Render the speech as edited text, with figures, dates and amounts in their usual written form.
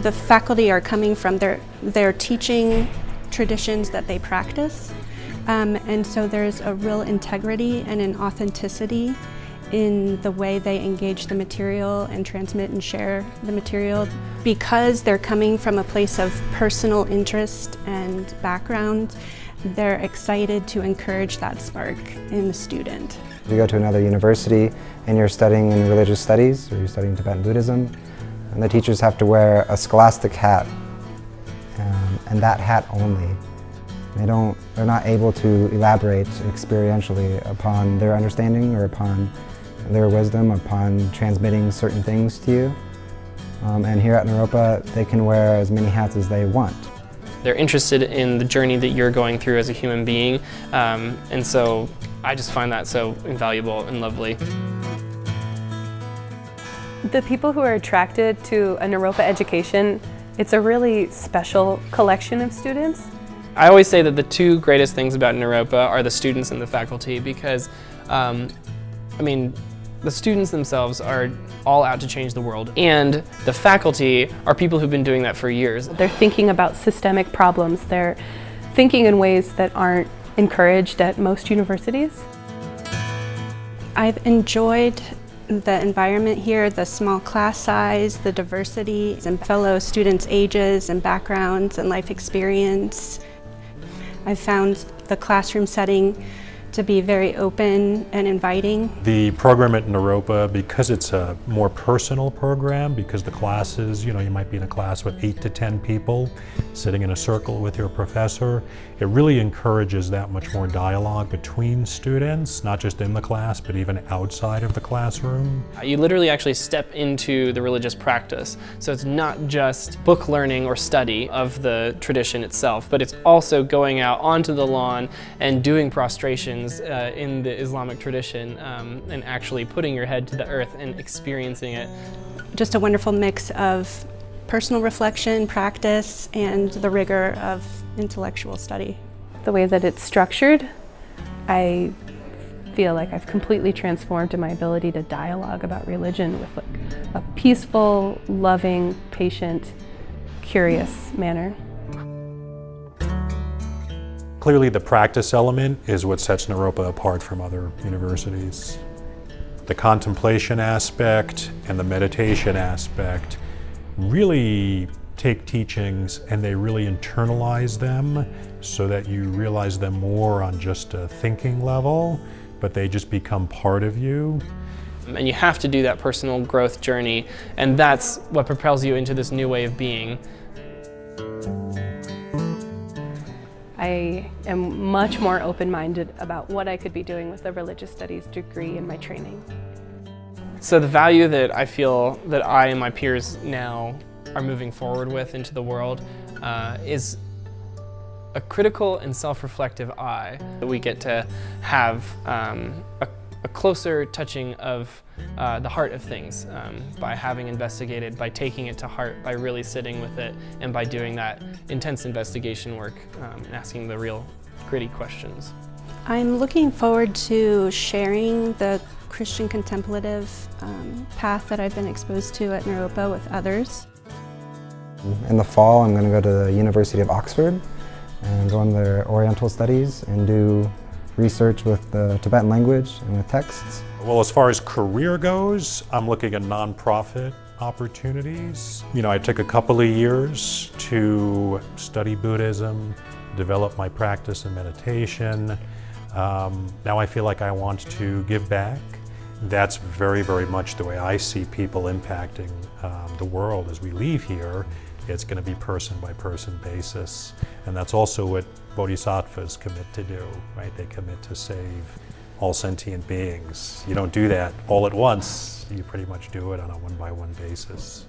the faculty are coming from their teaching traditions that they practice. And so there's a real integrity and an authenticity in the way they engage the material and transmit and share the material. Because they're coming from a place of personal interest and background, they're excited to encourage that spark in the student. You go to another university and you're studying in religious studies, or you're studying Tibetan Buddhism, and the teachers have to wear a scholastic hat, and that hat only. They're not able to elaborate experientially upon their understanding or upon their wisdom, upon transmitting certain things to you. And here at Naropa, they can wear as many hats as they want. They're interested in the journey that you're going through as a human being, and so I just find that so invaluable and lovely. The people who are attracted to a Naropa education, it's a really special collection of students. I always say that the two greatest things about Naropa are the students and the faculty, because the students themselves are all out to change the world, and the faculty are people who've been doing that for years. They're thinking about systemic problems. They're thinking in ways that aren't encouraged at most universities. I've enjoyed the environment here, the small class size, the diversity, and fellow students' ages and backgrounds and life experience. I've found the classroom setting to be very open and inviting. The program at Naropa, because it's a more personal program, because the classes, you might be in a class with 8 to 10 people sitting in a circle with your professor, it really encourages that much more dialogue between students, not just in the class, but even outside of the classroom. You literally actually step into the religious practice. So it's not just book learning or study of the tradition itself, but it's also going out onto the lawn and doing prostrations in the Islamic tradition, and actually putting your head to the earth and experiencing it. Just a wonderful mix of personal reflection, practice, and the rigor of intellectual study. The way that it's structured, I feel like I've completely transformed in my ability to dialogue about religion with a peaceful, loving, patient, curious manner. Clearly the practice element is what sets Naropa apart from other universities. The contemplation aspect and the meditation aspect really take teachings and they really internalize them so that you realize them more on just a thinking level, but they just become part of you. And you have to do that personal growth journey, and that's what propels you into this new way of being. I am much more open-minded about what I could be doing with a religious studies degree in my training. So the value that I feel that I and my peers now are moving forward with into the world is a critical and self-reflective eye. We get to have a closer touching of the heart of things by having investigated, by taking it to heart, by really sitting with it, and by doing that intense investigation work and asking the real gritty questions. I'm looking forward to sharing the Christian contemplative path that I've been exposed to at Naropa with others. In the fall, I'm going to go to the University of Oxford and go on their Oriental studies and do research with the Tibetan language and with texts. Well, as far as career goes, I'm looking at nonprofit opportunities. I took a couple of years to study Buddhism, develop my practice in meditation. Now I feel like I want to give back. That's very, very much the way I see people impacting the world as we leave here. It's going to be person by person basis. And that's also what bodhisattvas commit to do, right? They commit to save all sentient beings. You don't do that all at once. You pretty much do it on a one-by-one basis.